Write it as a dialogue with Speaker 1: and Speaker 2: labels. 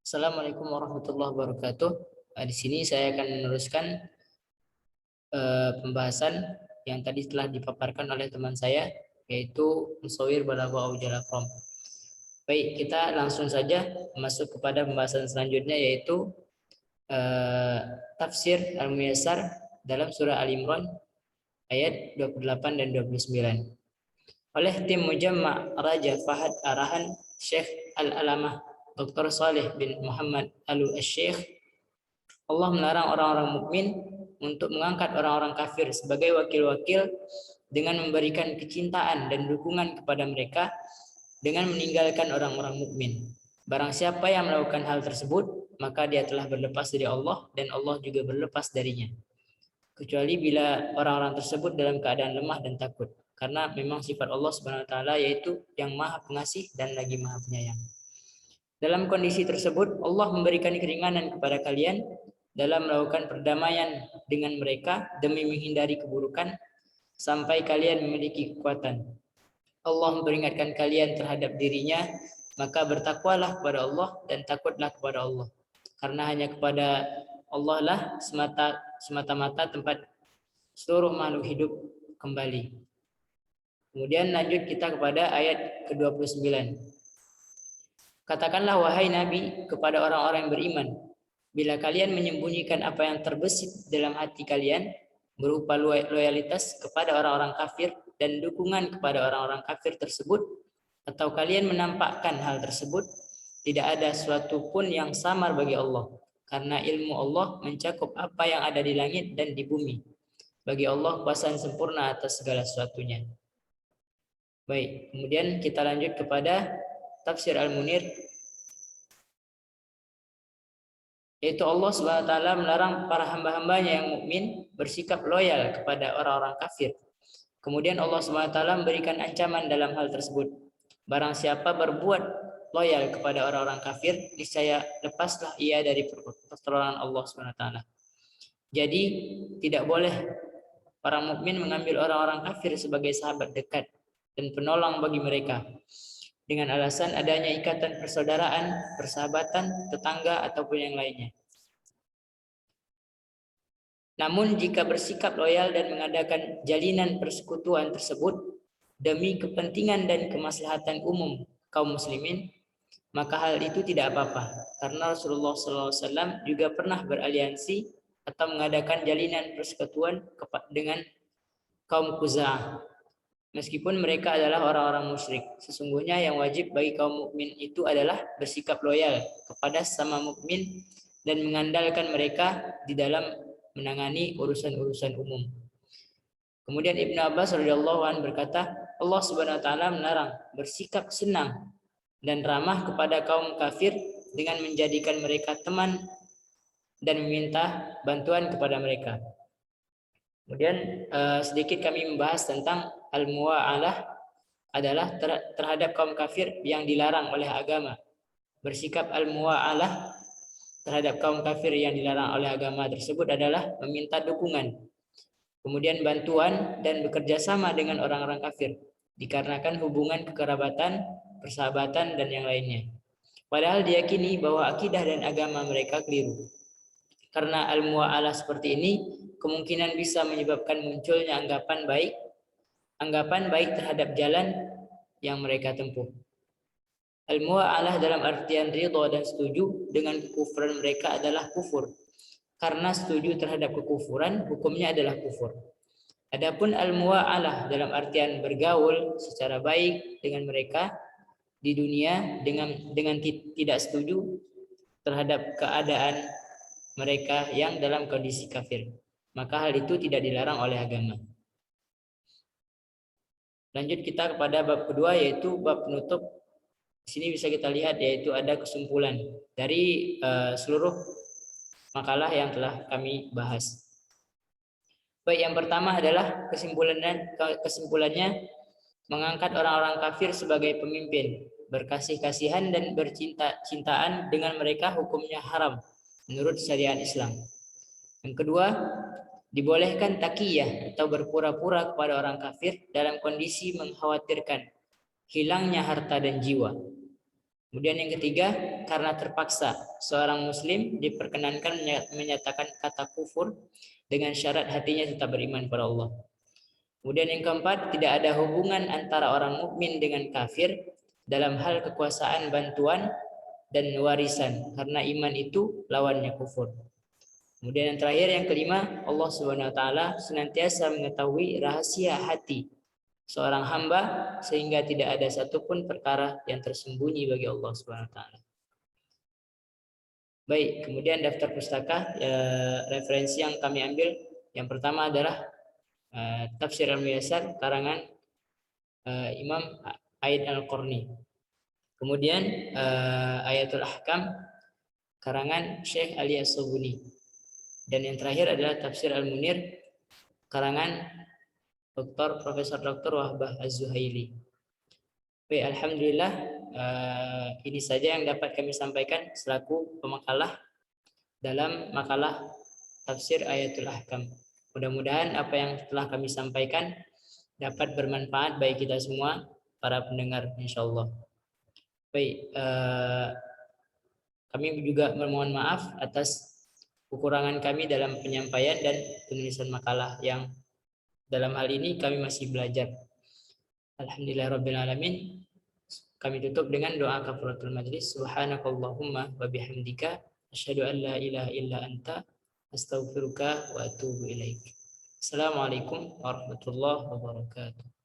Speaker 1: Assalamualaikum warahmatullahi wabarakatuh. Di sini saya akan meneruskan pembahasan yang tadi telah dipaparkan oleh teman saya, yaitu Musawwir Balagha Aujal Aqram. Baik, kita langsung saja masuk kepada pembahasan selanjutnya, yaitu tafsir Al-Muyassar dalam surah Al-Imran ayat 28 dan 29. Oleh tim Mujamma' Raja Fahad arahan Syekh Al-Alamah Dr. Saleh bin Muhammad Al-Syekh, Allah melarang orang-orang mukmin untuk mengangkat orang-orang kafir sebagai wakil-wakil dengan memberikan kecintaan dan dukungan kepada mereka dengan meninggalkan orang-orang mukmin. Barang siapa yang melakukan hal tersebut, maka dia telah berlepas dari Allah dan Allah juga berlepas darinya. Kecuali bila orang-orang tersebut dalam keadaan lemah dan takut. Karena memang sifat Allah Subhanahu wa taala yaitu yang Maha Pengasih dan lagi Maha Penyayang. Dalam kondisi tersebut, Allah memberikan keringanan kepada kalian dalam melakukan perdamaian dengan mereka demi menghindari keburukan sampai kalian memiliki kekuatan. Allah memperingatkan kalian terhadap dirinya, maka bertakwalah kepada Allah dan takutlah kepada Allah. Karena hanya kepada Allah lah semata-mata tempat seluruh makhluk hidup kembali. Kemudian lanjut kita kepada ayat ke-29. Katakanlah wahai Nabi kepada orang-orang yang beriman, bila kalian menyembunyikan apa yang terbesit dalam hati kalian berupa loyalitas kepada orang-orang kafir dan dukungan kepada orang-orang kafir tersebut, atau kalian menampakkan hal tersebut, tidak ada sesuatu pun yang samar bagi Allah, karena ilmu Allah mencakup apa yang ada di langit dan di bumi. Bagi Allah kuasa yang sempurna atas segala sesuatunya. Baik, kemudian kita lanjut kepada tafsir Al-Munir, yaitu Allah SWT melarang para hamba-hambanya yang mukmin bersikap loyal kepada orang-orang kafir. Kemudian Allah SWT memberikan ancaman dalam hal tersebut. Barang siapa berbuat loyal kepada orang-orang kafir, niscaya lepaslah ia dari pertolongan Allah SWT. Jadi tidak boleh orang mukmin mengambil orang-orang kafir sebagai sahabat dekat dan penolong bagi mereka dengan alasan adanya ikatan persaudaraan, persahabatan, tetangga ataupun yang lainnya. Namun jika bersikap loyal dan mengadakan jalinan persekutuan tersebut demi kepentingan dan kemaslahatan umum kaum muslimin, maka hal itu tidak apa-apa, karena Rasulullah SAW juga pernah beraliansi atau mengadakan jalinan persekutuan dengan kaum Khuza'ah. Meskipun mereka adalah orang-orang musyrik, sesungguhnya yang wajib bagi kaum mukmin itu adalah bersikap loyal kepada sesama mukmin dan mengandalkan mereka di dalam menangani urusan-urusan umum. Kemudian Ibnu Abbas radhiyallahu anhu berkata, Allah Subhanahu wa taala melarang bersikap senang dan ramah kepada kaum kafir dengan menjadikan mereka teman dan meminta bantuan kepada mereka. Kemudian sedikit kami membahas tentang al-muwa'alah adalah terhadap kaum kafir yang dilarang oleh agama. Bersikap al-muwa'alah terhadap kaum kafir yang dilarang oleh agama tersebut adalah meminta dukungan, kemudian bantuan dan bekerja sama dengan orang-orang kafir dikarenakan hubungan kekerabatan, persahabatan dan yang lainnya. Padahal diyakini bahwa akidah dan agama mereka keliru. Karena al-muwa'alah seperti ini kemungkinan bisa menyebabkan munculnya anggapan baik terhadap jalan yang mereka tempuh. Al-muwa'alah dalam artian ridha dan setuju dengan kekufuran mereka adalah kufur. Karena setuju terhadap kekufuran, hukumnya adalah kufur. Adapun al-muwa'alah dalam artian bergaul secara baik dengan mereka di dunia dengan tidak setuju terhadap keadaan mereka yang dalam kondisi kafir, maka hal itu tidak dilarang oleh agama. Lanjut kita kepada bab kedua, yaitu bab penutup. Di sini bisa kita lihat yaitu ada kesimpulan dari seluruh makalah yang telah kami bahas. Baik, yang pertama adalah kesimpulannya mengangkat orang-orang kafir sebagai pemimpin, berkasih-kasihan dan bercinta-cintaan dengan mereka hukumnya haram menurut syariat Islam. Yang kedua, dibolehkan taqiyah atau berpura-pura kepada orang kafir dalam kondisi mengkhawatirkan hilangnya harta dan jiwa. Kemudian yang ketiga, karena terpaksa seorang muslim diperkenankan menyatakan kata kufur dengan syarat hatinya tetap beriman kepada Allah. Kemudian yang keempat, tidak ada hubungan antara orang mukmin dengan kafir dalam hal kekuasaan, bantuan, dan warisan, karena iman itu lawannya kufur. Kemudian yang terakhir, yang kelima, Allah Subhanahu wa taala senantiasa mengetahui rahasia hati seorang hamba sehingga tidak ada satupun perkara yang tersembunyi bagi Allah Subhanahu wa taala. Baik, kemudian daftar pustaka referensi yang kami ambil yang pertama adalah Tafsir Al-Muyassar karangan Imam Aid Al-Qarni. Kemudian Ayatul Ahkam karangan Syekh Ali As-Subuni. Dan yang terakhir adalah Tafsir Al-Munir karangan Profesor Dr. Wahbah Az-Zuhaili. Baik, alhamdulillah ini saja yang dapat kami sampaikan selaku pemakalah dalam makalah Tafsir Ayatul Ahkam. Mudah-mudahan apa yang telah kami sampaikan dapat bermanfaat bagi kita semua para pendengar, insyaallah. Baik, kami juga memohon maaf atas kekurangan kami dalam penyampaian dan penulisan makalah yang dalam hal ini kami masih belajar. Alhamdulillahirabbil alamin. Kami tutup dengan doa kafaratul majlis. Subhanakallahumma wa bihamdika asyhadu an la ilaha illa anta astaghfiruka wa atubu ilaik. Assalamualaikum warahmatullahi wabarakatuh.